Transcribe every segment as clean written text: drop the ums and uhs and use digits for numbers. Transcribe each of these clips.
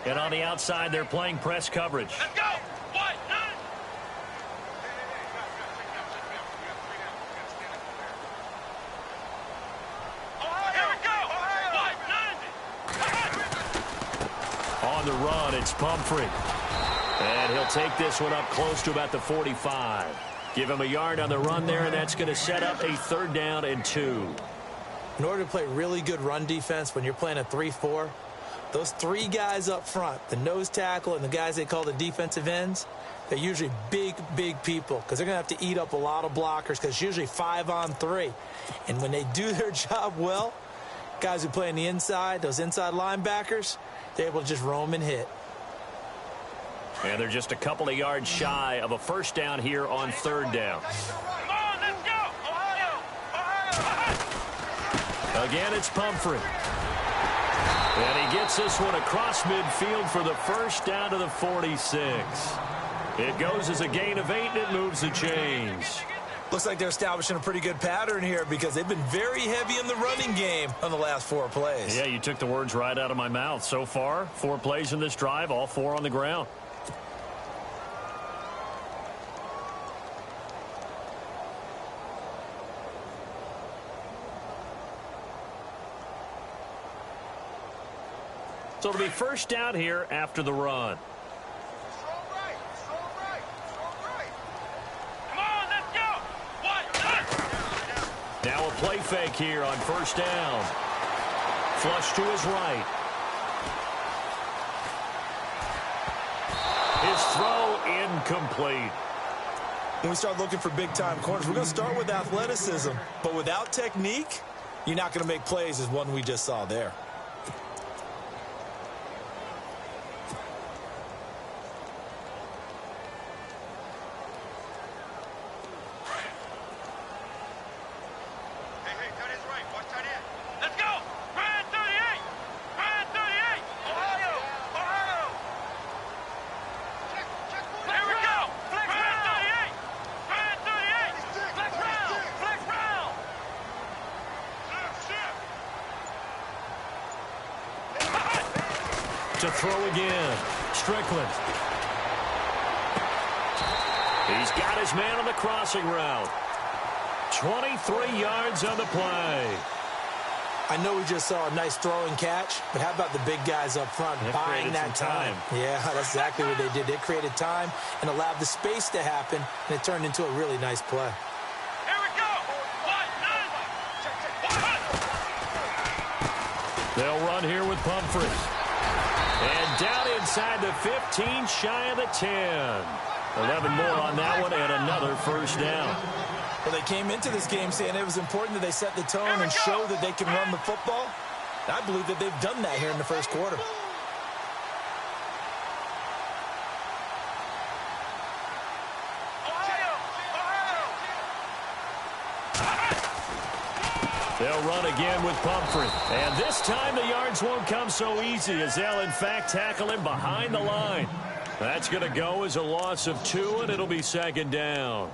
And on the outside, they're playing press coverage. Let's go. What? Here we go. What? On the run, it's Pumphrey. And he'll take this one up close to about the 45. Give him a yard on the run there, and that's going to set up a 3rd down and 2. In order to play really good run defense when you're playing a 3-4, those 3 guys up front, the nose tackle and the guys they call the defensive ends, they're usually big, big people because they're going to have to eat up a lot of blockers because it's usually 5 on 3. And when they do their job well, guys who play on the inside, those inside linebackers, they're able to just roam and hit. And they're just a couple of yards shy of a 1st down here on 3rd down. Come on, let's go. Ohio. Again, it's Pumphrey. And he gets this one across midfield for the 1st down to the 46. It goes as a gain of 8, and it moves the chains. Looks like they're establishing a pretty good pattern here because they've been very heavy in the running game on the last 4 plays. Yeah, you took the words right out of my mouth. So far, 4 plays in this drive, all 4 on the ground. So it'll be 1st down here after the run. Strong right. Come on, let's go. What? Now a play fake here on 1st down. Flush to his right. His throw incomplete. When we start looking for big-time corners, we're going to start with athleticism. But without technique, you're not going to make plays as one we just saw there. To throw again. Strickland. He's got his man on the crossing route. 23 yards on the play. I know we just saw a nice throw and catch, but how about the big guys up front buying that time? Yeah, that's exactly what they did. They created time and allowed the space to happen, and it turned into a really nice play. Here we go. They'll run here with Pumphrey. And down inside the 15, shy of the 10. 11 more on that one, and another 1st down. Well, they came into this game saying it was important that they set the tone and show that they can run the football. I believe that they've done that here in the 1st quarter. They'll run again with Pumphrey. And this time the yards won't come so easy as they'll, in fact, tackle him behind the line. That's going to go as a loss of 2, and it'll be 2nd down.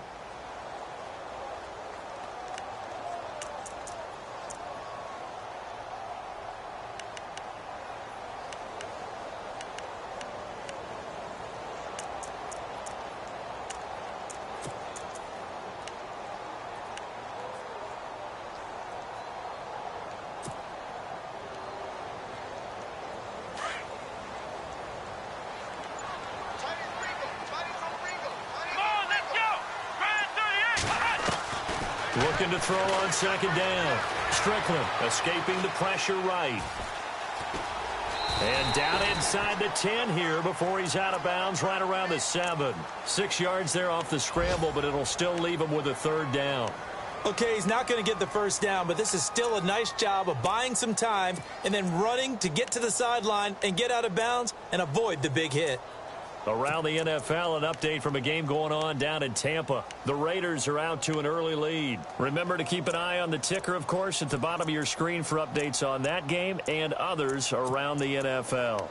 Looking to throw on 2nd down. Strickland escaping the pressure right. And down inside the 10 here before he's out of bounds right around the 7. 6 yards there off the scramble, but it'll still leave him with a 3rd down. Okay, he's not going to get the 1st down, but this is still a nice job of buying some time and then running to get to the sideline and get out of bounds and avoid the big hit. Around the NFL, an update from a game going on down in Tampa. The Raiders are out to an early lead. Remember to keep an eye on the ticker, of course, at the bottom of your screen for updates on that game and others around the NFL.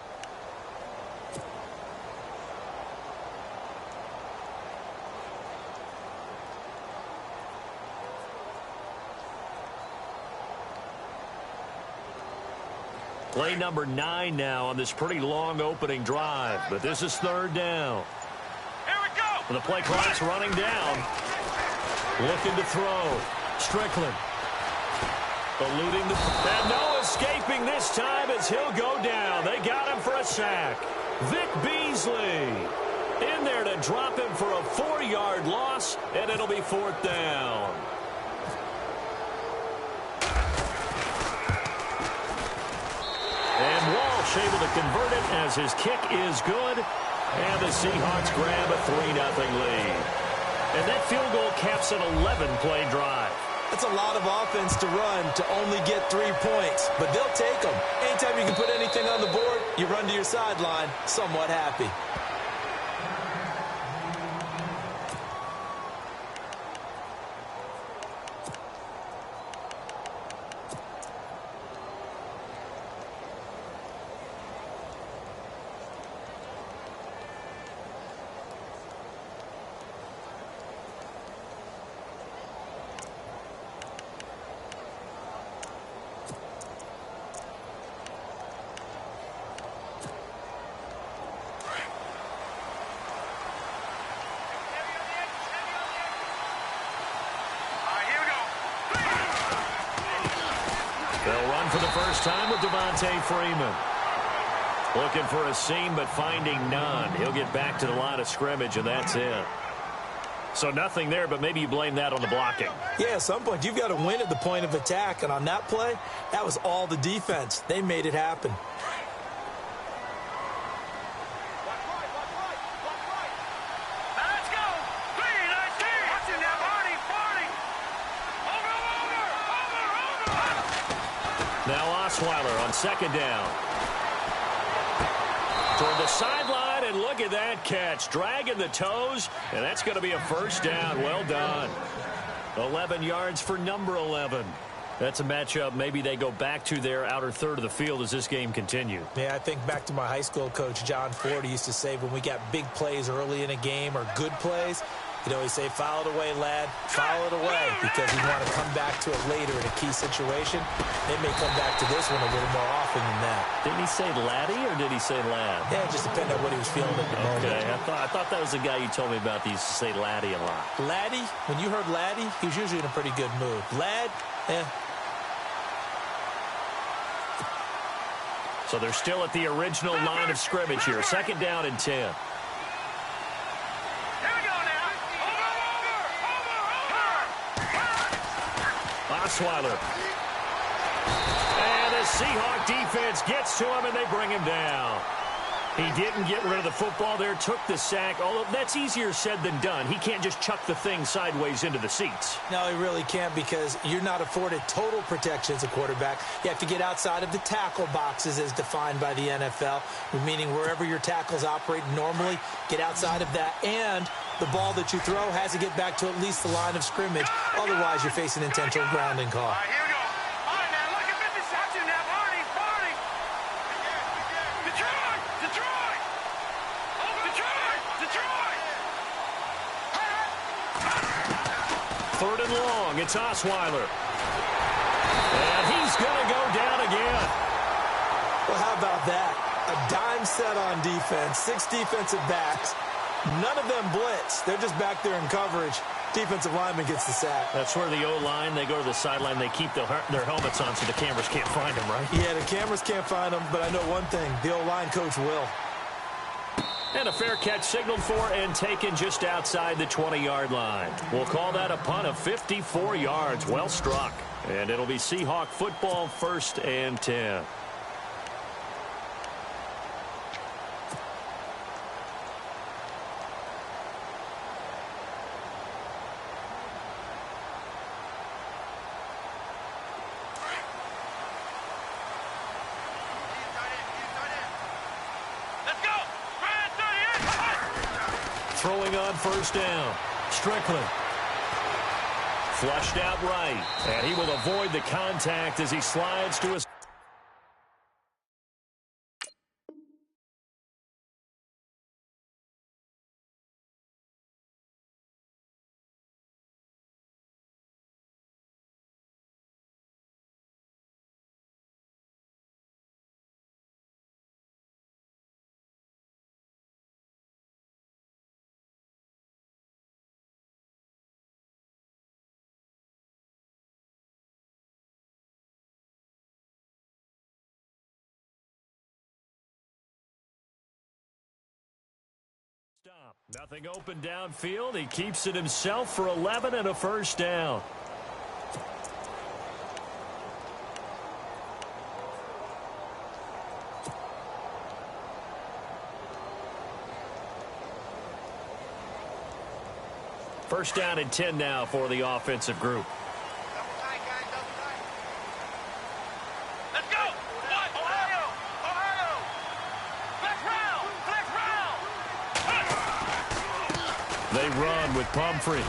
Play number 9 now on this pretty long opening drive. But this is third down. Here we go. And the play clock's running down. Looking to throw. Strickland. Eluding and no escaping this time as he'll go down. They got him for a sack. Vic Beasley in there to drop him for a 4-yard loss, and it'll be fourth down. And Walsh able to convert it as his kick is good. And the Seahawks grab a 3-0 lead. And that field goal caps an 11-play drive. That's a lot of offense to run to only get 3 points, but they'll take them. Anytime you can put anything on the board, you run to your sideline somewhat happy. They'll run for the first time with Devontae Freeman. Looking for a seam, but finding none. He'll get back to the line of scrimmage, and that's it. So nothing there, but maybe you blame that on the blocking. Yeah, at some point, you've got to win at the point of attack. And on that play, that was all the defense. They made it happen. Now let's go. 3, nice team. Watch it now. 40. Over. Now Osweiler on second down. Toward the sideline, and look at that catch. Dragging the toes, and that's going to be a first down. Well done. 11 yards for number 11. That's a matchup maybe they go back to their outer third of the field as this game continues. Yeah, I think back to my high school coach, John Ford. He used to say when we got big plays early in a game or good plays, he'd always say, foul it away, lad, foul it away, because he'd want to come back to it later in a key situation. They may come back to this one a little more often than that. Didn't he say laddie or did he say lad? Yeah, it just depended on what he was feeling at the moment. Okay, I thought that was the guy you told me about that used to say laddie a lot. Laddie, when you heard laddie, he was usually in a pretty good mood. Lad, So they're still at the original line of scrimmage here. Second down and 10. Here we go now. Over. Osweiler. And the Seahawk defense gets to him, and they bring him down. He didn't get rid of the football there, took the sack. Although that's easier said than done. He can't just chuck the thing sideways into the seats. no, he really can't, because you're not afforded total protection as a quarterback. You have to get outside of the tackle boxes as defined by the NFL, meaning wherever your tackles operate normally, get outside of that. And the ball that you throw has to get back to at least the line of scrimmage. Otherwise, you're facing intentional grounding call. All right, here we go. All right, now look at this. Watch it now. 40. Detroit. Third and long. It's Osweiler. And he's going to go down again. Well, how about that? A dime set on defense, 6 defensive backs. None of them blitz. They're just back there in coverage. Defensive lineman gets the sack. That's where the O-line, they go to the sideline, they keep their helmets on so the cameras can't find them, right? Yeah, the cameras can't find them, but I know one thing. The O-line coach will. And a fair catch signaled for and taken just outside the 20-yard line. We'll call that a punt of 54 yards. Well struck. And it'll be Seahawk football, 1st and 10. Let's go. Throwing on first down. Strickland. Flushed out right. And he will avoid the contact as he slides to his Nothing open downfield. He keeps it himself for 11 and a first down. First down and 10 now for the offensive group. Let's go! Ohio! Ohio! Flex round! They run with Pumphrey.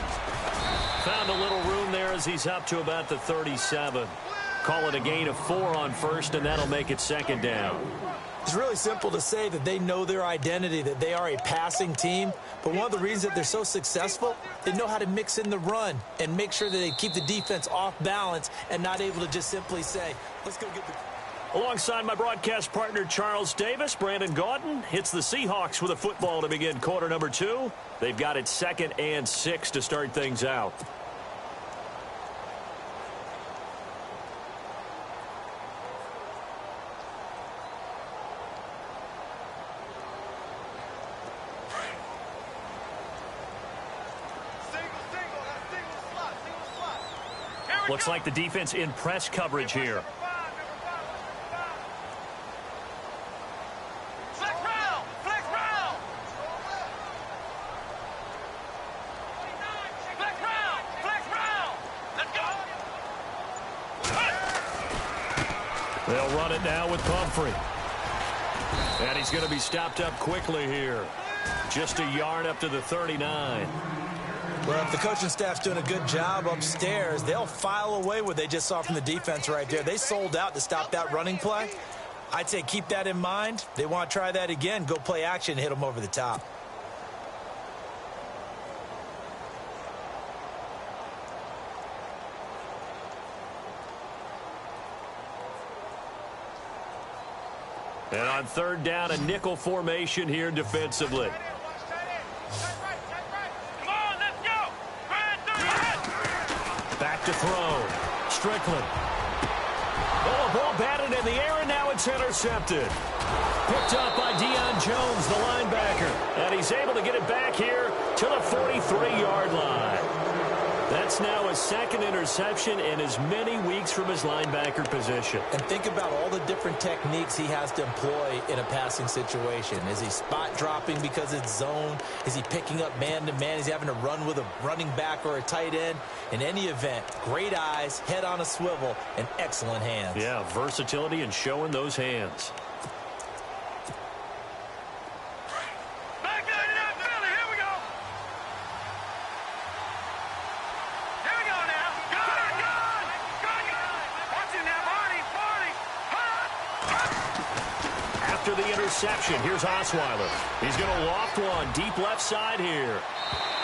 Found a little room there as he's up to about the 37. Call it a gain of 4 on first, and that'll make it second down. It's really simple to say that they know their identity, that they are a passing team. But one of the reasons that they're so successful, they know how to mix in the run and make sure that they keep the defense off balance and not able to just simply say, let's go get the... Alongside my broadcast partner, Charles Davis, Brandon Gaudin hits the Seahawks with a football to begin quarter number 2. They've got it 2nd and 6 to start things out. Looks like the defense in press coverage here. Flex round! Flex round! Flex round! Flex round! Let's go! They'll run it now with Pumphrey. And he's going to be stopped up quickly here. Just a yard up to the 39. Well, if the coaching staff's doing a good job upstairs, they'll file away what they just saw from the defense right there. They sold out to stop that running play. I'd say keep that in mind. They want to try that again. Go play action, hit them over the top. And on third down, a nickel formation here defensively. Back to throw. Strickland. Oh, ball batted in the air, and now it's intercepted. Picked up by Deion Jones, the linebacker. And he's able to get it back here to the 43-yard line. That's now his 2nd interception in as many weeks from his linebacker position. And think about all the different techniques he has to employ in a passing situation. Is he spot dropping because it's zone? Is he picking up man-to-man? Is he having to run with a running back or a tight end? In any event, great eyes, head on a swivel, and excellent hands. Yeah, versatility and showing those hands. The interception. Here's Osweiler. He's going to loft one deep left side here.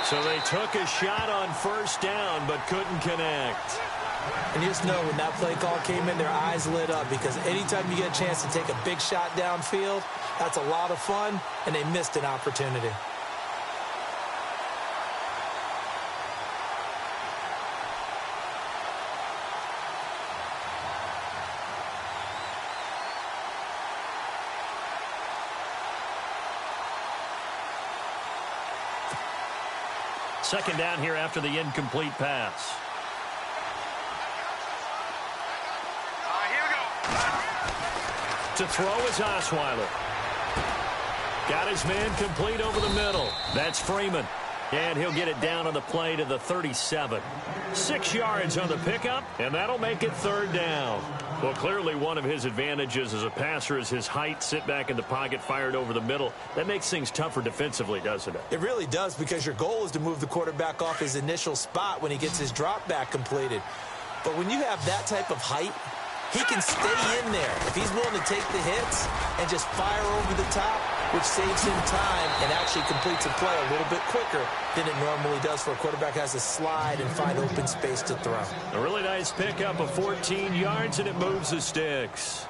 So they took a shot on first down but couldn't connect. And you just know when that play call came in, their eyes lit up because anytime you get a chance to take a big shot downfield, that's a lot of fun, and they missed an opportunity. Second down here after the incomplete pass. Here we go. To throw is Osweiler. Got his man complete over the middle. That's Freeman. And he'll get it down on the play to the 37. 6 yards on the pickup, and that'll make it third down. Well, clearly one of his advantages as a passer is his height, sit back in the pocket, fired over the middle. That makes things tougher defensively, doesn't it? It really does, because your goal is to move the quarterback off his initial spot when he gets his drop back completed. But when you have that type of height, he can stay in there if he's willing to take the hits and just fire over the top, which saves him time and actually completes a play a little bit quicker than it normally does for a quarterback who has to slide and find open space to throw. A really nice pickup of 14 yards, and it moves the sticks.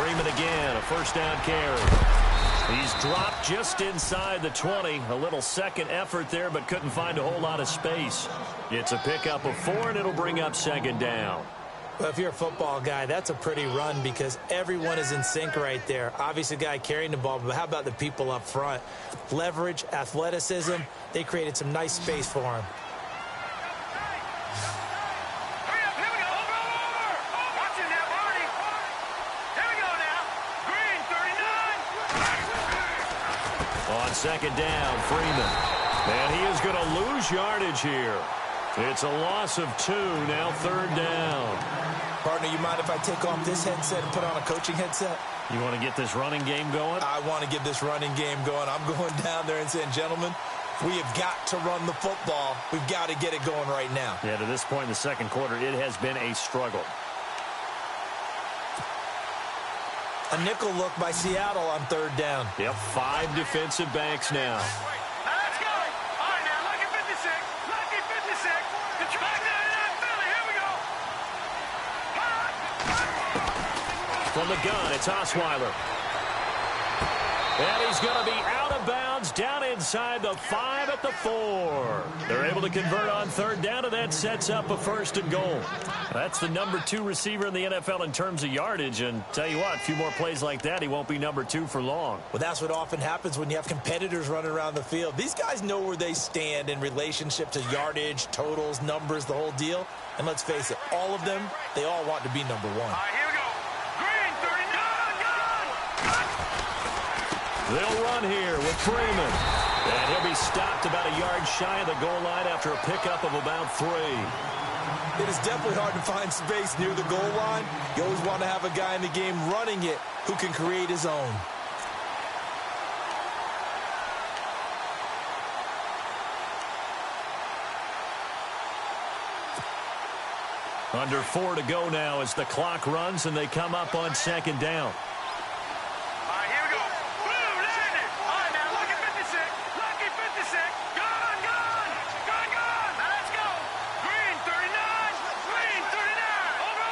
Freeman again, a first down carry. He's dropped just inside the 20. A little second effort there, but couldn't find a whole lot of space. It's a pickup of 4, and it'll bring up second down. Well, if you're a football guy, that's a pretty run because everyone is in sync right there. Obviously, the guy carrying the ball, but how about the people up front? Leverage, athleticism, they created some nice space for him. On second down, Freeman. And he is going to lose yardage here. It's a loss of 2, now third down. Partner, you mind if I take off this headset and put on a coaching headset? You want to get this running game going? I want to get this running game going. I'm going down there and saying, gentlemen, we have got to run the football. We've got to get it going right now. Yeah, to this point in the second quarter, it has been a struggle. A nickel look by Seattle on third down. Yep, 5 defensive backs now. Let's go. All right, now, lucky 56. Lucky 56. The track 99 Philly. Here we go. From the gun, it's Osweiler. And he's going to be out of bounds down inside the 5 at the 4. They're able to convert on third down, and that sets up a first and goal. That's the number 2 receiver in the NFL in terms of yardage. And tell you what, a few more plays like that, he won't be number 2 for long. Well, that's what often happens when you have competitors running around the field. These guys know where they stand in relationship to yardage, totals, numbers, the whole deal. And let's face it, all of them, they all want to be number 1. All right, here we go. Green 39. They'll run here with Freeman. And he'll be stopped about a yard shy of the goal line after a pickup of about 3. It is definitely hard to find space near the goal line. You always want to have a guy in the game running it who can create his own. Under 4 to go now as the clock runs and they come up on second down. All right, here we go. Boom, landed. All right, now, lucky 56. Lucky 56. Gone. Now, let's go. Green 39. Green 39. Over.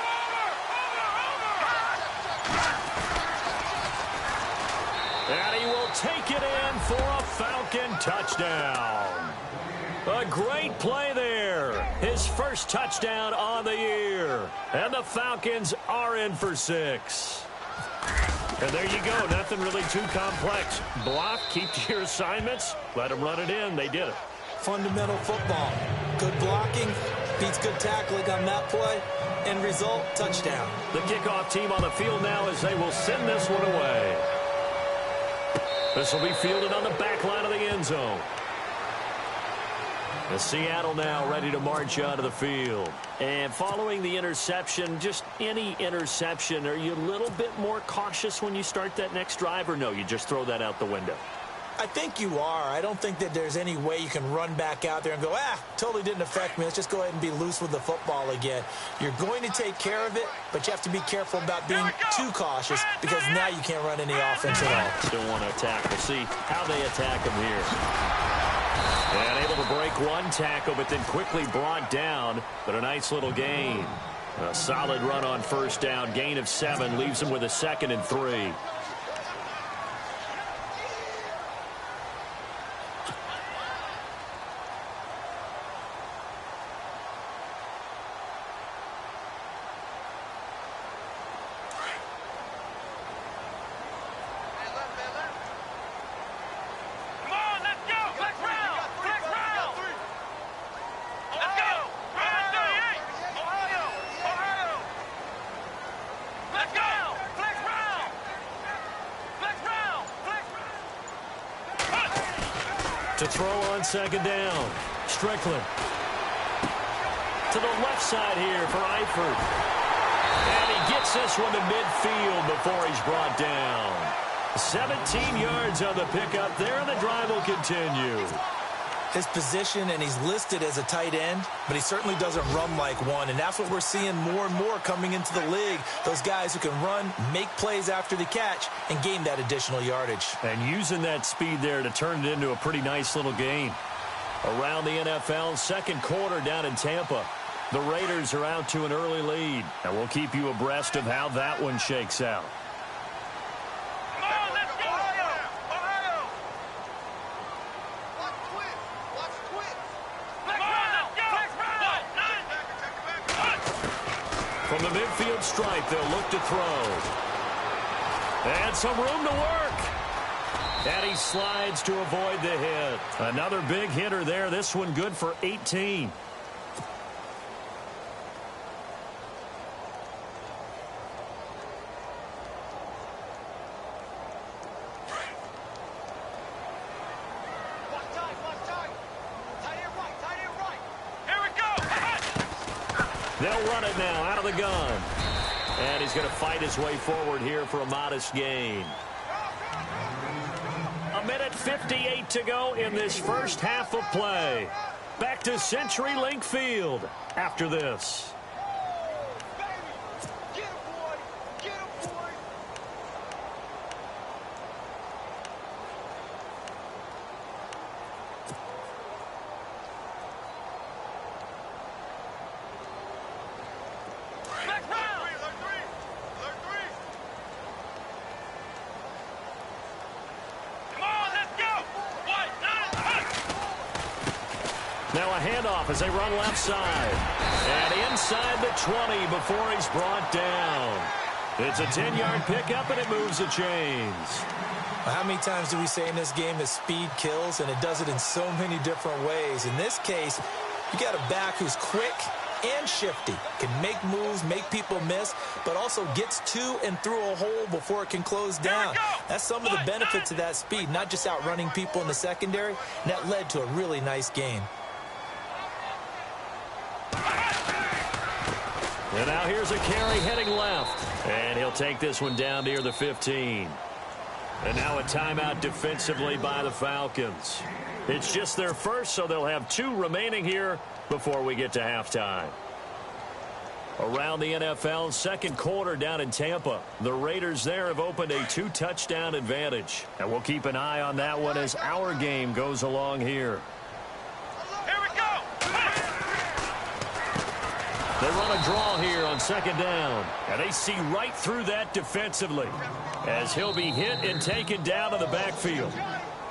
And he will take it in for a Falcon touchdown. A great play there. His first touchdown on the year. And the Falcons are in for 6. And there you go. Nothing really too complex. Block, keep to your assignments, let them run it in. They did it. Fundamental football. Good blocking beats good tackling on that play. End result, touchdown. The kickoff team on the field now as they will send this one away. This will be fielded on the back line of the end zone. The Seattle now ready to march onto the field. And following the interception, just any interception, are you a little bit more cautious when you start that next drive, or no, you just throw that out the window? I think you are. I don't think that there's any way you can run back out there and go, totally didn't affect me. Let's just go ahead and be loose with the football again. You're going to take care of it, but you have to be careful about being too cautious because now you can't run any offense at all. Still want to attack. We'll see how they attack him here. And able to break one tackle, but then quickly brought down. But a nice little gain. A solid run on first down. Gain of 7 leaves him with a 2nd and 3. To throw on second down. Strickland. To the left side here for Eifert. And he gets this one to midfield before he's brought down. 17 yards on the pickup there, and the drive will continue. His position, and he's listed as a tight end, but he certainly doesn't run like one, and that's what we're seeing more and more coming into the league. Those guys who can run, make plays after the catch, and gain that additional yardage. And using that speed there to turn it into a pretty nice little game. Around the NFL, second quarter down in Tampa. The Raiders are out to an early lead, and we'll keep you abreast of how that one shakes out. From the midfield stripe, they'll look to throw. And some room to work. And he slides to avoid the hit. Another big hitter there. This one good for 18. They'll run it now out of the gun. And he's going to fight his way forward here for a modest gain. 1:58 to go in this first half of play. Back to CenturyLink Field after this. Now a handoff as they run left side. And inside the 20 before he's brought down. It's a 10-yard pickup, and it moves the chains. Well, how many times do we say in this game that speed kills, and it does it in so many different ways? In this case, you got a back who's quick and shifty, can make moves, make people miss, but also gets to and through a hole before it can close down. That's some of the benefits of that speed, not just outrunning people in the secondary. And that led to a really nice gain. And now here's a carry heading left. And he'll take this one down near the 15. And now a timeout defensively by the Falcons. It's just their first, so they'll have 2 remaining here before we get to halftime. Around the NFL, second quarter down in Tampa. The Raiders there have opened a 2-touchdown advantage. And we'll keep an eye on that one as our game goes along here. They run a draw here on second down. And they see right through that defensively as he'll be hit and taken down in the backfield.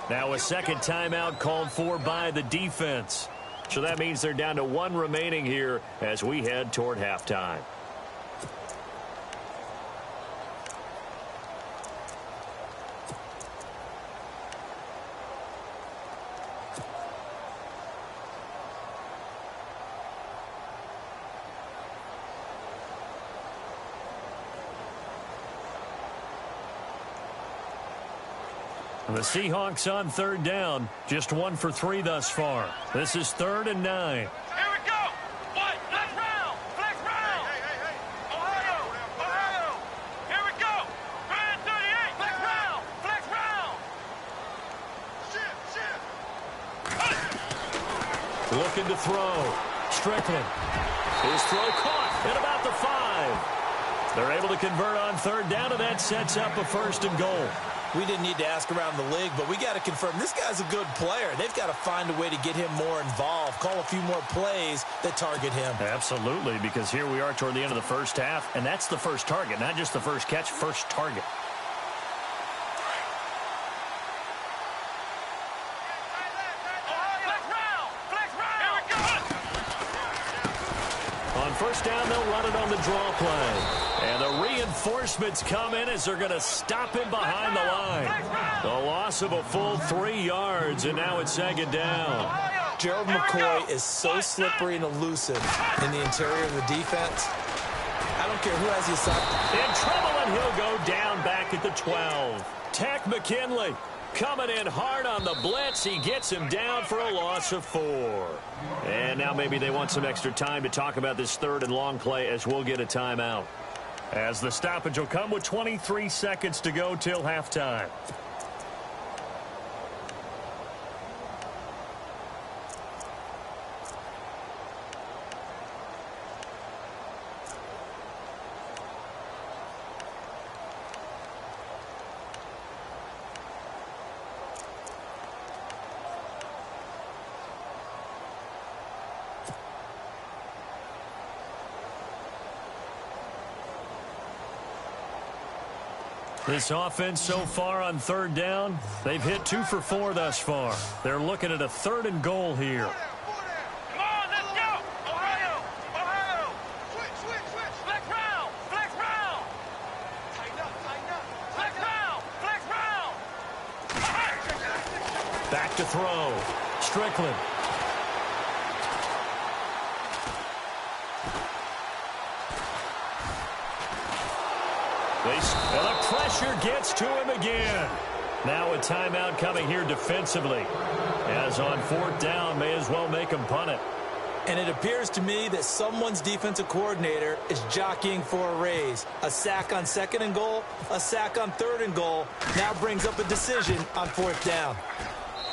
Now a second timeout called for by the defense. So that means they're down to 1 remaining here as we head toward halftime. The Seahawks on third down, just 1 for 3 thus far. This is 3rd and 9. Here we go. What? Flex round. Flex round. Hey. Ohio. Here we go. Grand 38. Flex round. Flex round. Shift. Looking to throw. Strickland. His throw caught at about the 5. They're able to convert on third down, and that sets up a 1st and goal. We didn't need to ask around the league, but we got to confirm this guy's a good player. They've got to find a way to get him more involved, call a few more plays that target him. Absolutely, because here we are toward the end of the first half, and that's the first target, not just the first catch, first target. On first down, they'll run it on the draw play. And the reinforcements come in as they're going to stop him behind the line. The loss of a full 3 yards, and now it's 2nd down. Gerald McCoy is so slippery and elusive in the interior of the defense. I don't care who has the assignment. In trouble, and he'll go down back at the 12. Tack McKinley coming in hard on the blitz. He gets him down for a loss of 4. And now maybe they want some extra time to talk about this 3rd and long play as we'll get a timeout. As the stoppage will come with 23 seconds to go till halftime. This offense so far on third down, they've hit 2 for 4 thus far. They're looking at a 3rd and goal here. Come on, let's go. Ohio. Switch. Let's run. Back to throw. Strickland. Well, the pressure gets to him again. Now a timeout coming here defensively. As on fourth down, may as well make him punt it. And it appears to me that someone's defensive coordinator is jockeying for a raise. A sack on second and goal, a sack on third and goal, now brings up a decision on fourth down.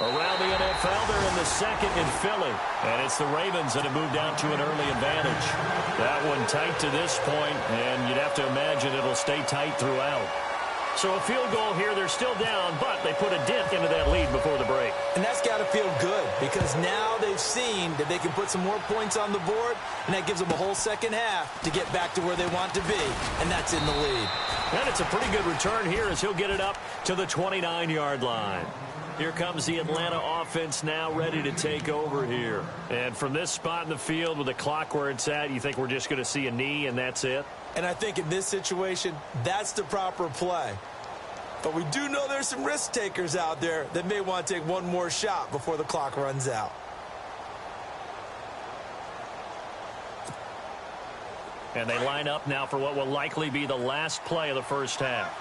Around the NFL, they're in the second in Philly. And it's the Ravens that have moved out to an early advantage. That one tight to this point, and you'd have to imagine it'll stay tight throughout. So a field goal here, they're still down, but they put a dent into that lead before the break. And that's got to feel good because now they've seen that they can put some more points on the board, and that gives them a whole second half to get back to where they want to be, and that's in the lead. And it's a pretty good return here as he'll get it up to the 29-yard line. Here comes the Atlanta offense now ready to take over here. And from this spot in the field with the clock where it's at, you think we're just going to see a knee and that's it? And I think in this situation, that's the proper play. But we do know there's some risk takers out there that may want to take one more shot before the clock runs out. And they line up now for what will likely be the last play of the first half.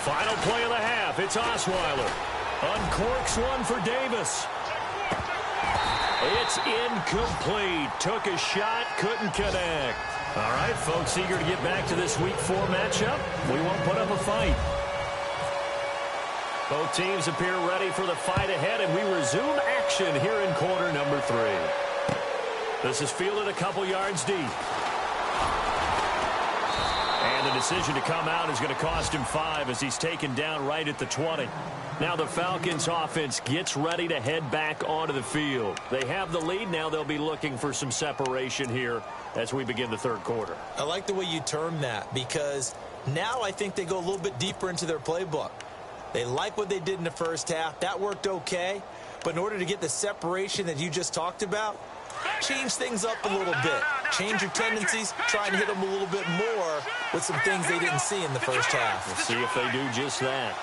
Final play of the half. It's Osweiler. Uncorks one for Davis. It's incomplete. Took a shot, couldn't connect. All right, folks, eager to get back to this Week 4 matchup. We won't put up a fight. Both teams appear ready for the fight ahead, and we resume action here in quarter number 3. This is fielded a couple yards deep. And the decision to come out is going to cost him 5 as he's taken down right at the 20. Now the Falcons offense gets ready to head back onto the field. They have the lead. Now they'll be looking for some separation here as we begin the third quarter. I like the way you term that because now I think they go a little bit deeper into their playbook. They like what they did in the first half. That worked okay. But in order to get the separation that you just talked about, change things up a little bit. Change your tendencies. Try and hit them a little bit more with some things they didn't see in the first half. We'll see if they do just that.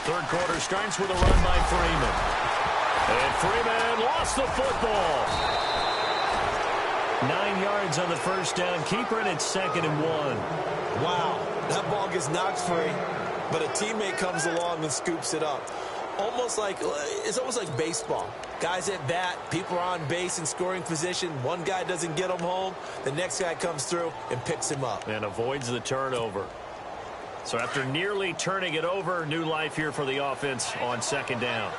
Third quarter starts with a run by Freeman. And Freeman lost the football. 9 yards on the first down. Keeper, and it's 2nd and 1. Wow, that ball gets knocked free, but a teammate comes along and scoops it up. It's almost like baseball. Guys at bat, people are on base in scoring position. One guy doesn't get him home. The next guy comes through and picks him up. And avoids the turnover. So after nearly turning it over, new life here for the offense on 2nd down.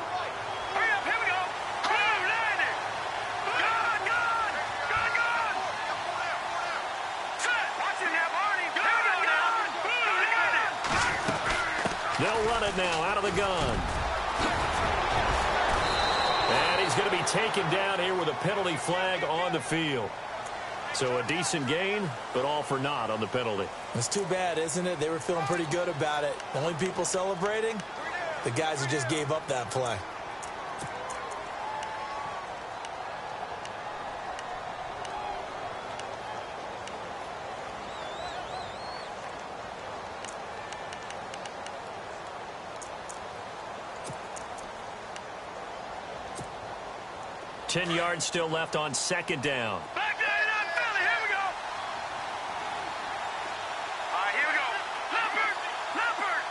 They'll run it now out of the gun. And he's going to be taken down here with a penalty flag on the field. So a decent gain, but all for naught on the penalty. It's too bad, isn't it? They were feeling pretty good about it. The only people celebrating, the guys who just gave up that play. Ten yards still left on 2nd down. Back there in Philly. Here we go. All right, here we go. Leopard.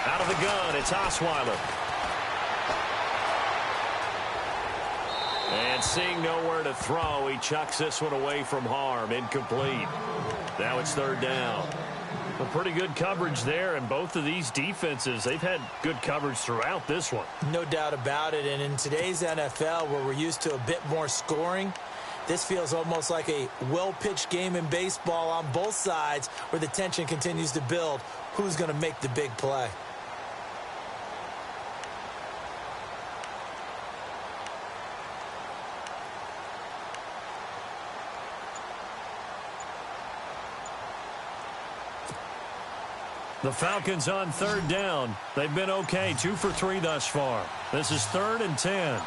Out of the gun, it's Osweiler. And seeing nowhere to throw, he chucks this one away from harm. Incomplete. Now it's 3rd down. Well, pretty good coverage there, and both of these defenses, they've had good coverage throughout this one. No doubt about it, and in today's NFL, where we're used to a bit more scoring, this feels almost like a well-pitched game in baseball on both sides where the tension continues to build. Who's going to make the big play? The Falcons on third down. They've been okay, 2 for 3 thus far. This is 3rd and 10.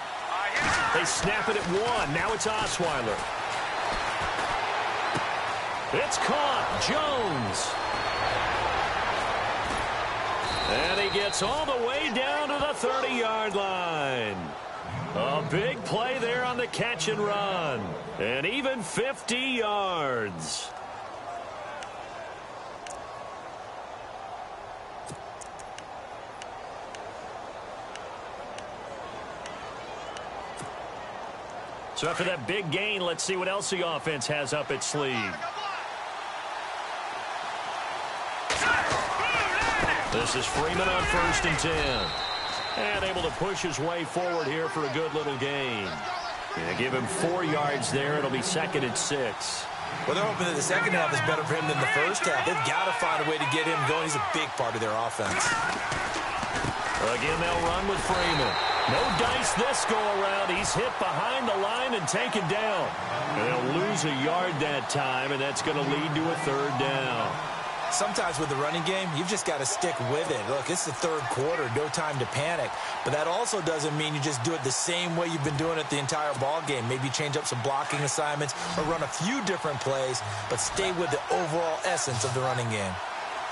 They snap it at 1. Now it's Osweiler. It's caught. Jones. And he gets all the way down to the 30-yard line. A big play there on the catch and run. And even 50 yards. So after that big gain, let's see what else the offense has up its sleeve. This is Freeman on 1st and 10. And able to push his way forward here for a good little gain. And give him 4 yards there. It'll be 2nd and 6. Well, they're hoping that the second half is better for him than the first half. They've got to find a way to get him going. He's a big part of their offense. Again, they'll run with Freeman. No dice this go-around. He's hit behind the line and taken down. And they'll lose a yard that time, and that's going to lead to a 3rd down. Sometimes with the running game, you've just got to stick with it. Look, it's the 3rd quarter, no time to panic. But that also doesn't mean you just do it the same way you've been doing it the entire ball game. Maybe change up some blocking assignments or run a few different plays, but stay with the overall essence of the running game.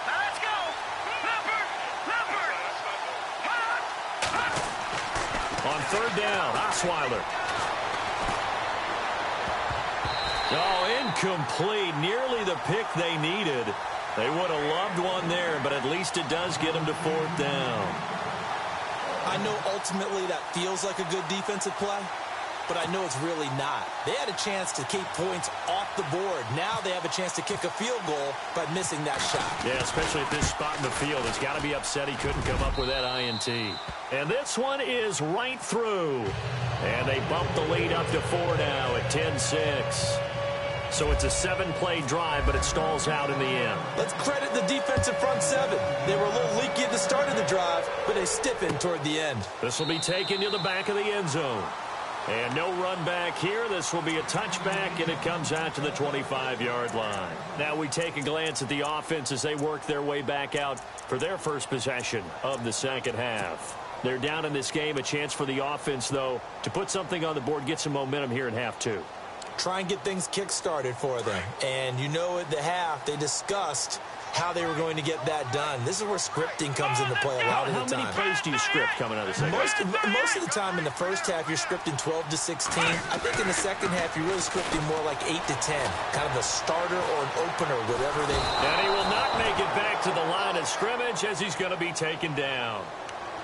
Now let's go. Leopard. On 3rd down, Osweiler. Oh, incomplete. Nearly the pick they needed. They would have loved one there, but at least it does get them to 4th down. I know ultimately that feels like a good defensive play, but I know it's really not. They had a chance to keep points off the board. Now they have a chance to kick a field goal by missing that shot. Yeah, especially at this spot in the field. It's got to be upset he couldn't come up with that INT. And this one is right through. And they bump the lead up to 4 now at 10-6. So it's a 7-play drive, but it stalls out in the end. Let's credit the defensive front 7. They were a little leaky at the start of the drive, but they stiffened toward the end. This will be taken to the back of the end zone. And no run back here. This will be a touchback, and it comes out to the 25-yard line. Now we take a glance at the offense as they work their way back out for their first possession of the second half. They're down in this game. A chance for the offense, though, to put something on the board, get some momentum here in half 2. Try and get things kick-started for them. And you know at the half, they discussed how they were going to get that done. This is where scripting comes into play a lot of the time. How many plays do you script coming out of the second half? Most of the time in the first half, you're scripting 12 to 16. I think in the second half, you're really scripting more like 8 to 10. Kind of a starter or an opener, whatever they... And he will not make it back to the line of scrimmage as he's going to be taken down.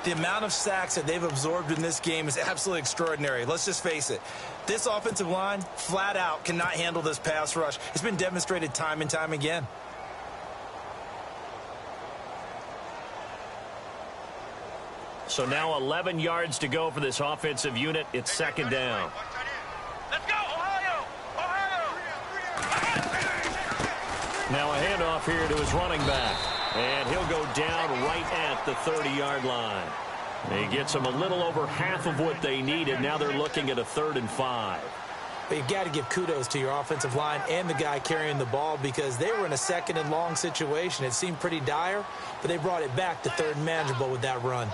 The amount of sacks that they've absorbed in this game is absolutely extraordinary. Let's just face it. This offensive line, flat out, cannot handle this pass rush. It's been demonstrated time and time again. So now 11 yards to go for this offensive unit. It's 2nd down. Let's go, Ohio! Now a handoff here to his running back. And he'll go down right at the 30-yard line. He gets them a little over half of what they needed. Now they're looking at a 3rd and 5. But you've got to give kudos to your offensive line and the guy carrying the ball because they were in a 2nd and long situation. It seemed pretty dire, but they brought it back to 3rd and manageable with that run.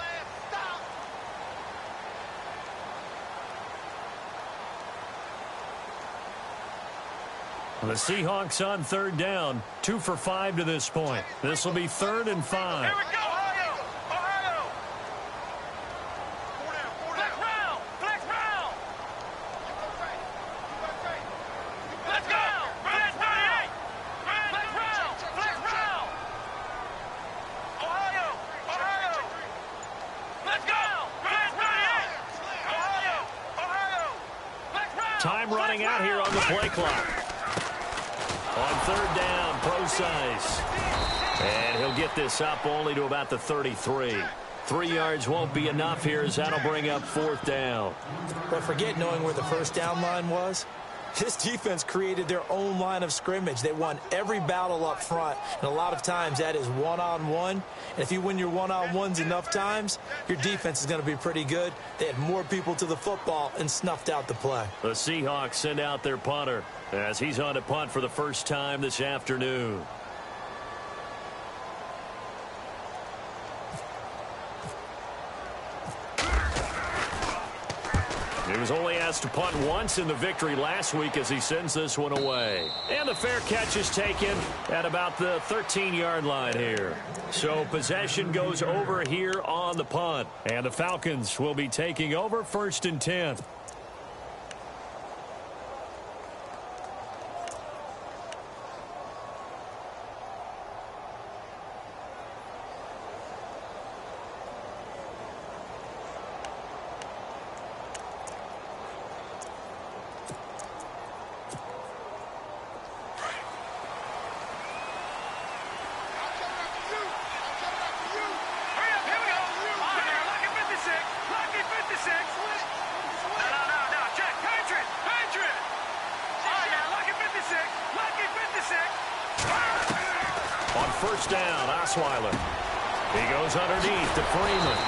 The Seahawks on 3rd down, 2 for 5 to this point. This will be 3rd and 5. Here we go, Ohio! Flex round! Let's go! Flex 38! Flex round! Ohio! Let's go! Flex 38! Ohio! Flex round! Time running out here on the play clock. On 3rd down, Procise. And he'll get this up only to about the 33. 3 yards won't be enough here as that'll bring up 4th down. But forget knowing where the first down line was. This defense created their own line of scrimmage. They won every battle up front, and a lot of times that is one-on-one. And if you win your one-on-ones enough times, your defense is going to be pretty good. They had more people to the football and snuffed out the play. The Seahawks send out their punter as he's on to punt for the first time this afternoon. He was only asked to punt once in the victory last week as he sends this one away. And the fair catch is taken at about the 13-yard line here. So possession goes over here on the punt. And the Falcons will be taking over 1st and 10. On 1st down, Osweiler. He goes underneath to Freeman.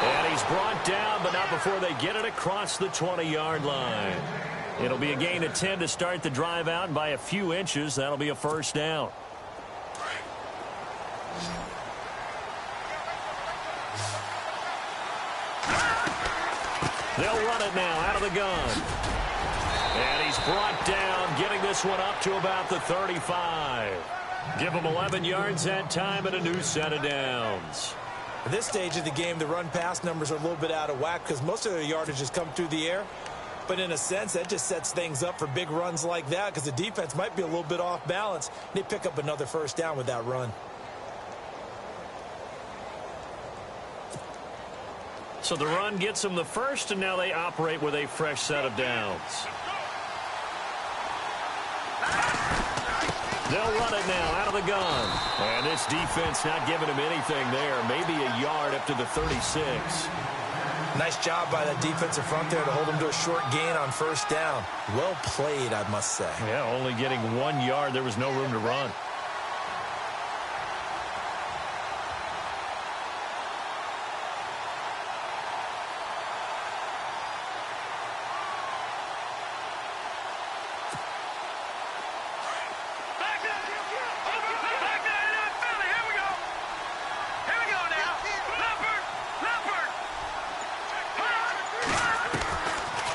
And he's brought down, but not before they get it across the 20-yard line. It'll be a gain of 10 to start the drive out, and by a few inches, that'll be a 1st down. They'll run it now out of the gun. And he's brought down, getting this one up to about the 35. Give him 11 yards that time and a new set of downs. At this stage of the game, the run-pass numbers are a little bit out of whack because most of their yardage has come through the air. But in a sense, that just sets things up for big runs like that because the defense might be a little bit off balance. They pick up another 1st down with that run. So the run gets them the 1st, and now they operate with a fresh set of downs. They'll run it now out of the gun. And this defense not giving him anything there. Maybe a yard up to the 36. Nice job by that defensive front there to hold him to a short gain on 1st down. Well played, I must say. Yeah, only getting 1 yard. There was no room to run.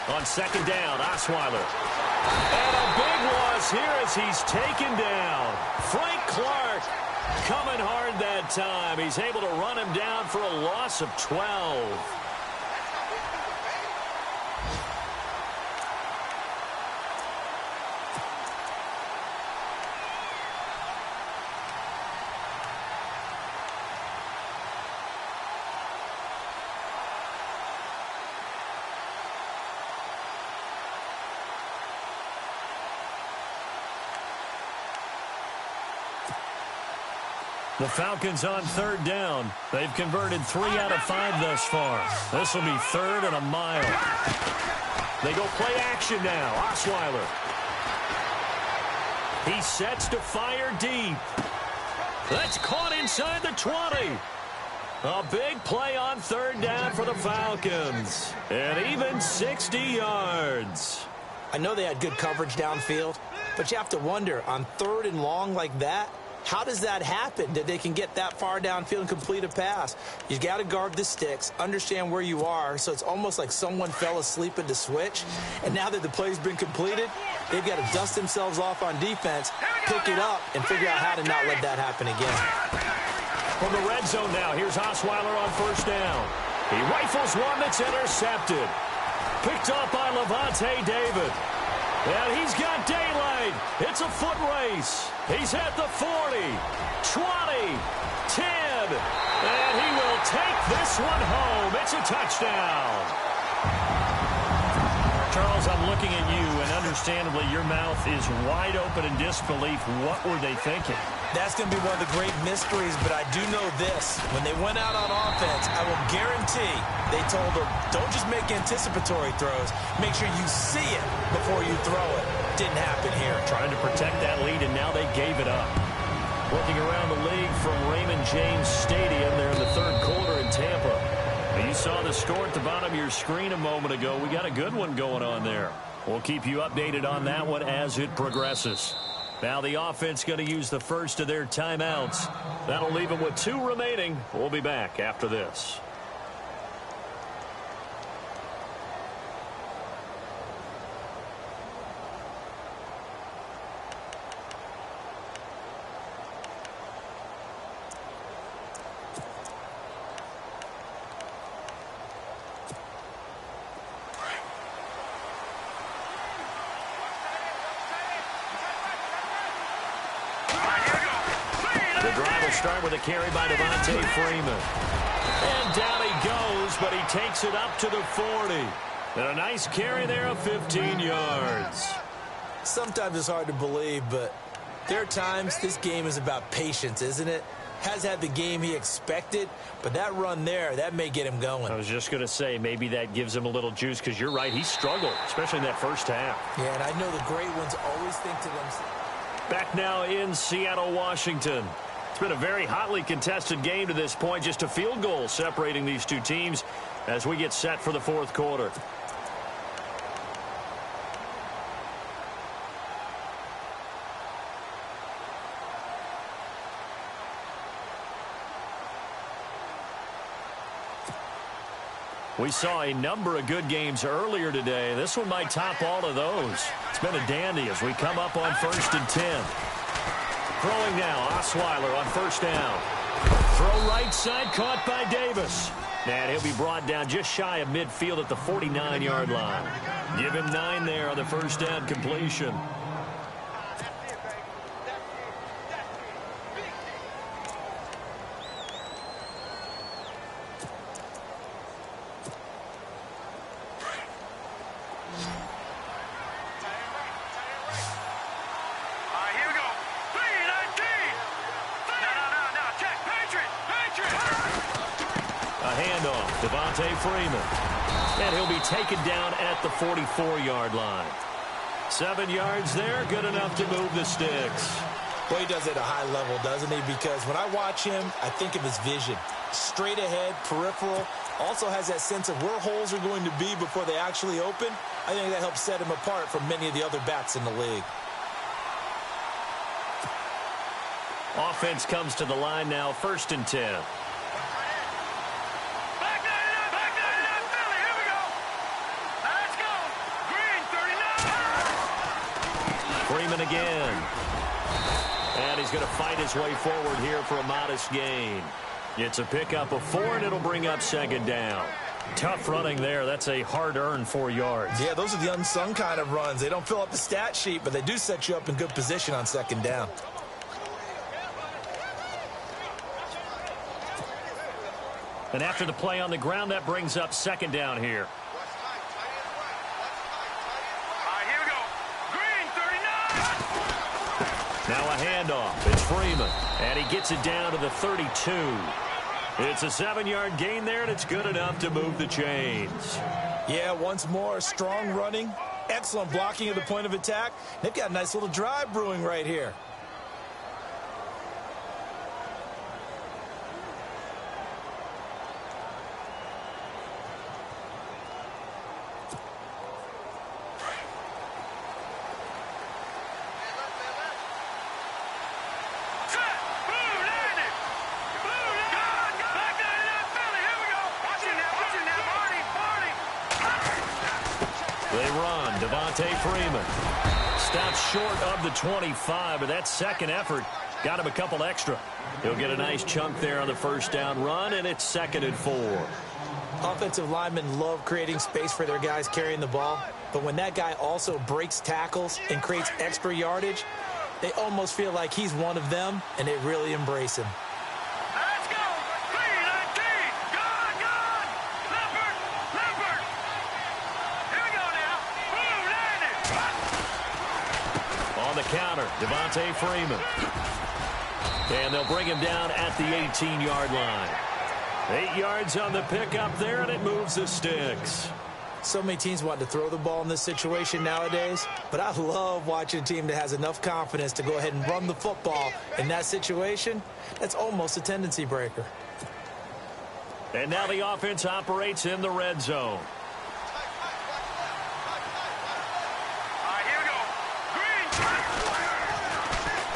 On 2nd down, Osweiler. And a big loss here as he's taken down. Frank Clark coming hard that time. He's able to run him down for a loss of 12. The Falcons on 3rd down. They've converted 3 out of 5 thus far. This will be 3rd and a mile. They go play action now. Osweiler. He sets to fire deep. That's caught inside the 20. A big play on 3rd down for the Falcons. And even 60 yards. I know they had good coverage downfield, but you have to wonder, on 3rd and long like that, how does that happen that they can get that far downfield and complete a pass? You got to guard the sticks, understand where you are, so it's almost like someone fell asleep at the switch. And now that the play's been completed, they've got to dust themselves off on defense, pick it up, and figure out how to not let that happen again. From the red zone now, here's Osweiler on 1st down. He rifles one that's intercepted. Picked up by Levante David. And he's got daylight. It's a foot race. He's at the 40, 20, 10. And he will take this one home. It's a touchdown. Charles, I'm looking at you, and understandably, your mouth is wide open in disbelief. What were they thinking? That's going to be one of the great mysteries, but I do know this. When they went out on offense, I will guarantee they told them, don't just make anticipatory throws. Make sure you see it before you throw it. Didn't happen here. Trying to protect that lead, and now they gave it up. Looking around the league from Raymond James Stadium there in the 3rd quarter in Tampa. You saw the score at the bottom of your screen a moment ago. We got a good one going on there. We'll keep you updated on that one as it progresses. Now the offense going to use the first of their timeouts. That'll leave them with 2 remaining. We'll be back after this. drive will start with a carry by Devontae Freeman. And down he goes, but he takes it up to the 40. And a nice carry there of 15 yards. Sometimes it's hard to believe, but there are times this game is about patience, isn't it? Has had the game he expected, but that run there, that may get him going. I was just going to say, maybe that gives him a little juice, because you're right, he struggled, especially in that first half. Yeah, and I know the great ones always think to themselves. Back now in Seattle, Washington. It's been a very hotly contested game to this point, just a field goal separating these two teams as we get set for the fourth quarter. We saw a number of good games earlier today. This one might top all of those. It's been a dandy as we come up on 1st and 10. Throwing now, Osweiler on first down. Throw right side, caught by Davis. And he'll be brought down just shy of midfield at the 49-yard line. Give him 9 there on the first down completion. Devontae Freeman. And he'll be taken down at the 44-yard line. 7 yards there, good enough to move the sticks. Well, he does it at a high level, doesn't he? Because when I watch him, I think of his vision. Straight ahead, peripheral. Also has that sense of where holes are going to be before they actually open. I think that helps set him apart from many of the other backs in the league. Offense comes to the line now, 1st and 10. Freeman again. And he's going to fight his way forward here for a modest gain. It's a pickup of 4, and it'll bring up 2nd down. Tough running there. That's a hard-earned 4 yards. Yeah, those are the unsung kind of runs. They don't fill up the stat sheet, but they do set you up in good position on 2nd down. And after the play on the ground, that brings up 2nd down here. Now a handoff. It's Freeman. And he gets it down to the 32. It's a 7-yard gain there, and it's good enough to move the chains. Yeah, once more, strong running. Excellent blocking at the point of attack. They've got a nice little drive brewing right here. Devontae Freeman stops short of the 25, but that 2nd effort got him a couple extra. He'll get a nice chunk there on the 1st down run, and it's 2nd and 4. Offensive linemen love creating space for their guys carrying the ball, but when that guy also breaks tackles and creates extra yardage, they almost feel like he's one of them, and they really embrace him. Counter, Devontae Freeman. And they'll bring him down at the 18-yard line. 8 yards on the pickup there, and it moves the sticks. So many teams want to throw the ball in this situation nowadays, but I love watching a team that has enough confidence to go ahead and run the football in that situation. That's almost a tendency breaker. And now the offense operates in the red zone.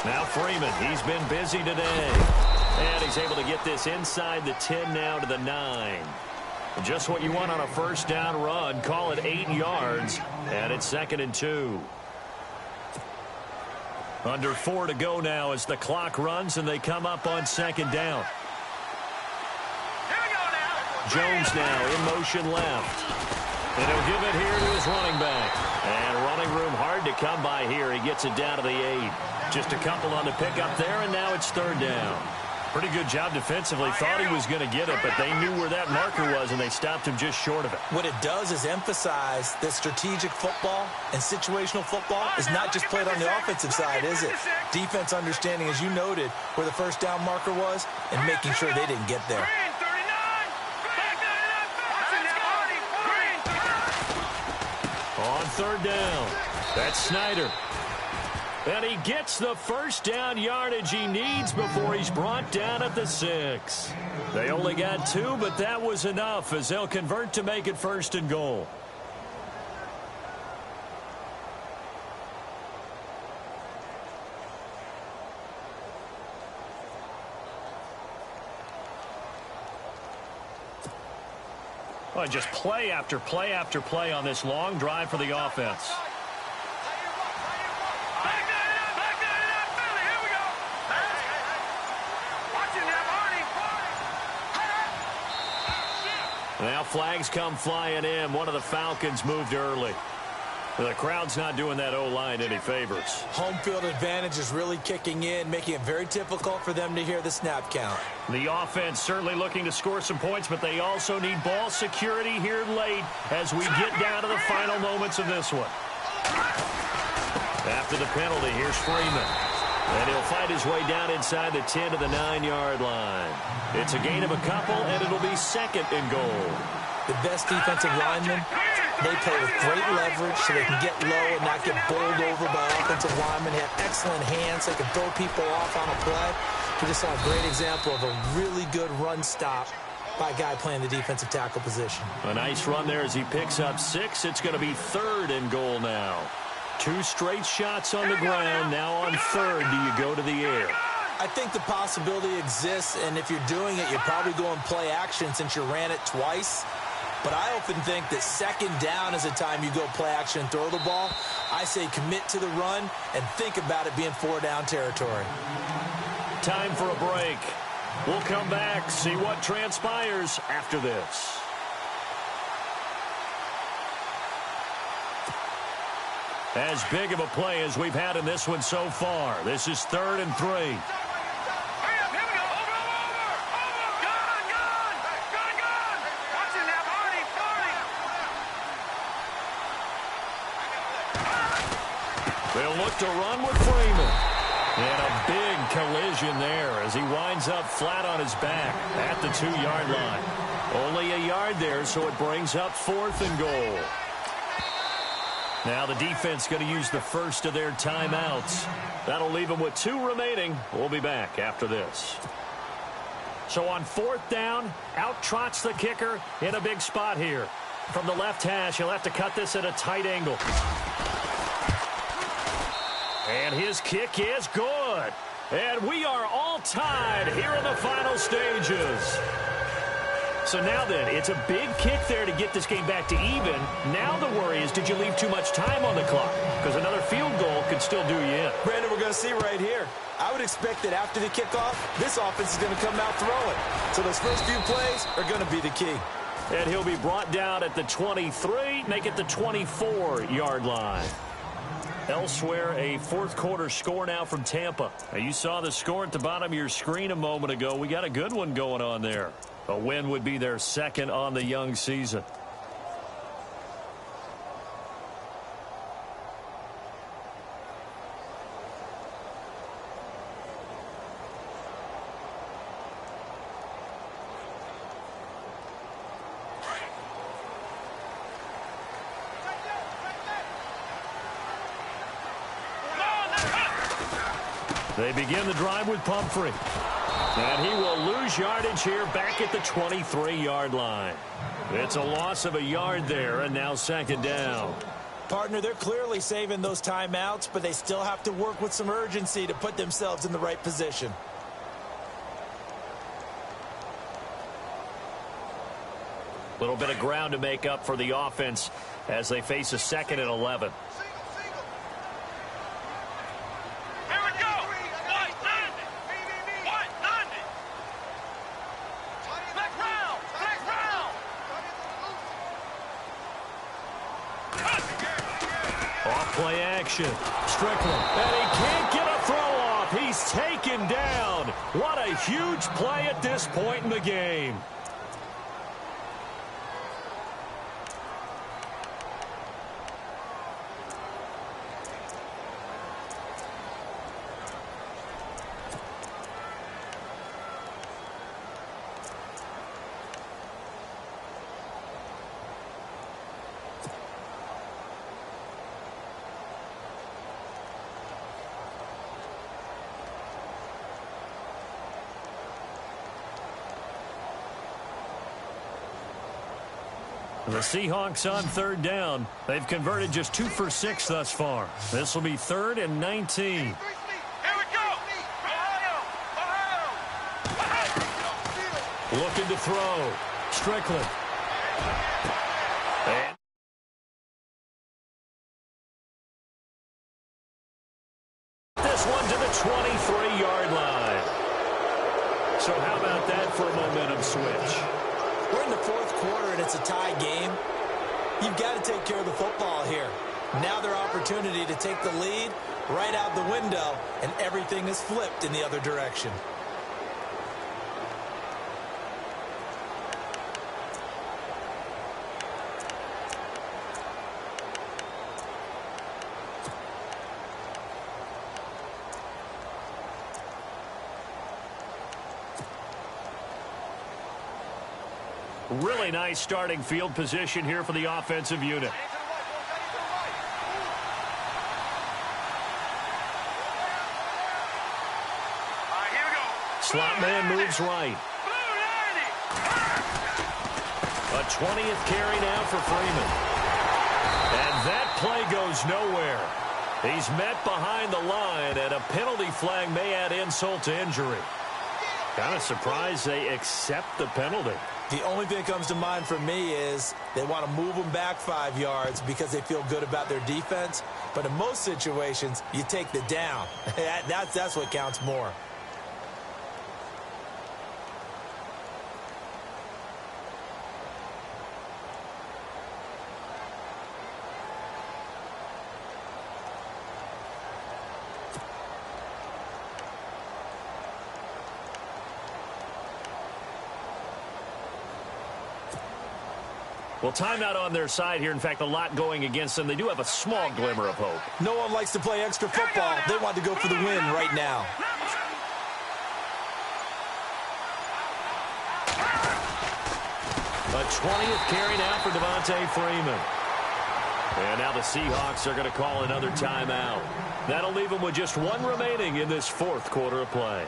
Now Freeman, he's been busy today. And he's able to get this inside the 10 now to the 9. Just what you want on a 1st down run. Call it 8 yards. And it's 2nd and 2. Under 4 to go now as the clock runs and they come up on 2nd down. Jones now in motion left. And he'll give it here to his running back. And running room hard to come by here. He gets it down to the 8. Just a couple on the pickup there, and now it's third down. Pretty good job defensively. Thought he was going to get it, but they knew where that marker was, and they stopped him just short of it. What it does is emphasize that strategic football and situational football is not just played on the offensive side, is it? Defense understanding, as you noted, where the first down marker was and making sure they didn't get there. On third down, that's Snyder. And he gets the first down yardage he needs before he's brought down at the 6. They only got 2, but that was enough as they'll convert to make it first and goal. Well, just play after play after play on this long drive for the offense. Now flags come flying in. One of the Falcons moved early. The crowd's not doing that O-line any favors. Home field advantage is really kicking in, making it very difficult for them to hear the snap count. The offense certainly looking to score some points, but they also need ball security here late as we get down to the final moments of this one. After the penalty, here's Freeman. And he'll fight his way down inside the 10 to the 9-yard line. It's a gain of a couple, and it'll be second and goal. The best defensive linemen, they play with great leverage so they can get low and not get bowled over by offensive linemen. They have excellent hands. They can throw people off on a play. We just saw a great example of a really good run stop by a guy playing the defensive tackle position. A nice run there as he picks up 6. It's going to be third and goal now. 2 straight shots on the ground. Now on third, do you go to the air? I think the possibility exists, and if you're doing it, you're probably going play action since you ran it twice. But I often think that second down is the time you go play action and throw the ball. I say commit to the run and think about it being 4-down territory. Time for a break. We'll come back, see what transpires after this. As big of a play as we've had in this one so far. This is 3rd and 3. They'll look to run with Freeman. And a big collision there as he winds up flat on his back at the 2-yard line. Only a yard there, so it brings up 4th and goal. Now the defense going to use the first of their timeouts. That'll leave them with 2 remaining. We'll be back after this. So on 4th down, out trots the kicker in a big spot here. From the left hash, he'll have to cut this at a tight angle. And his kick is good. And we are all tied here in the final stages. So now then, it's a big kick there to get this game back to even. Now the worry is, did you leave too much time on the clock? Because another field goal could still do you in. Brandon, we're going to see right here. I would expect that after the kickoff, this offense is going to come out throwing. So those first few plays are going to be the key. And he'll be brought down at the 23, make it the 24-yard line. Elsewhere, a 4th quarter score now from Tampa. Now, you saw the score at the bottom of your screen a moment ago. We got a good one going on there. A win would be their 2nd on the young season. They begin the drive with Pumphrey. And he will lose yardage here back at the 23-yard line. It's a loss of a yard there, and now 2nd down. Partner, they're clearly saving those timeouts, but they still have to work with some urgency to put themselves in the right position. A little bit of ground to make up for the offense as they face a 2nd and 11. play action. Strickland, and he can't get a throw off. He's taken down. What a huge play at this point in the game. The Seahawks on third down. They've converted just 2 for 6 thus far. This will be 3rd and 19. Here we go. Ohio. Looking to throw. Strickland. And this one to the 23-yard line. So how about that for a momentum switch? We're in the 4th quarter, and it's a tie game. You've got to take care of the football here. Now their opportunity to take the lead right out the window, and everything is flipped in the other direction. Really nice starting field position here for the offensive unit. Here we go. Slot man moves right. A 20th carry now for Freeman. And that play goes nowhere. He's met behind the line, and a penalty flag may add insult to injury. Kind of surprised they accept the penalty. The only thing that comes to mind for me is they want to move them back 5 yards because they feel good about their defense. But in most situations, you take the down. That's what counts more. Well, timeout on their side here. In fact, a lot going against them. They do have a small glimmer of hope. No one likes to play extra football. They want to go for the win right now. A 20th carry now for Devontae Freeman. And now the Seahawks are going to call another timeout. That'll leave them with just 1 remaining in this 4th quarter of play.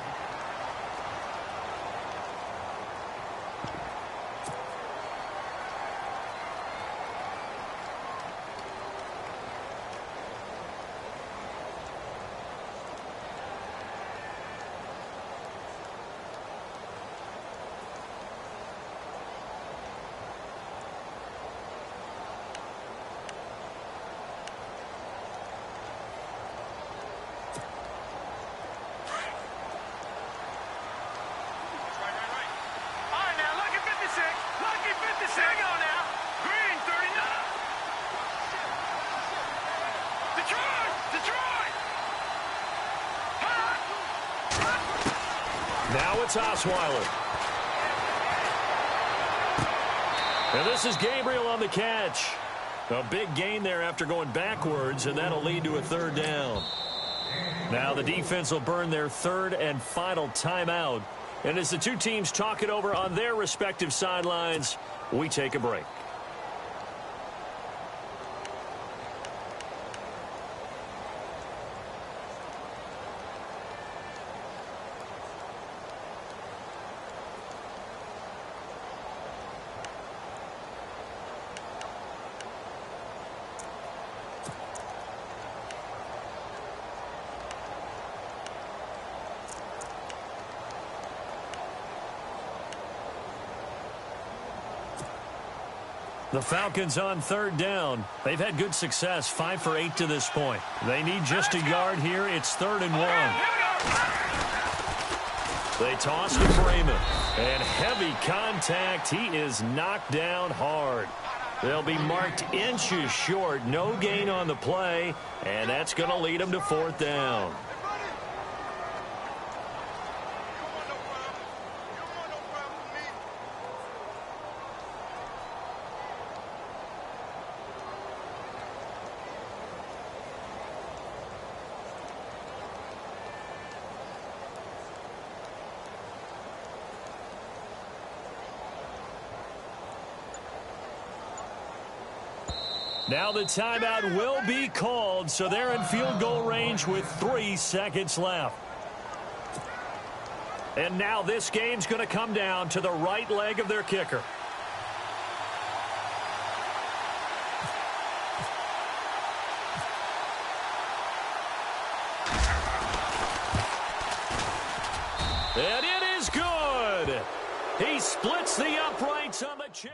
Now it's Osweiler. And this is Gabriel on the catch. A big gain there after going backwards, and that'll lead to a 3rd down. Now the defense will burn their 3rd and final timeout. And as the two teams talk it over on their respective sidelines, we take a break. The Falcons on 3rd down. They've had good success, 5 for 8 to this point. They need just a yard here. It's 3rd and 1. They toss to Freeman. And heavy contact. He is knocked down hard. They'll be marked inches short. No gain on the play, and that's going to lead them to 4th down. Now the timeout will be called, so they're in field goal range with 3 seconds left. And now this game's going to come down to the right leg of their kicker. And it is good. He splits the uprights on the chip.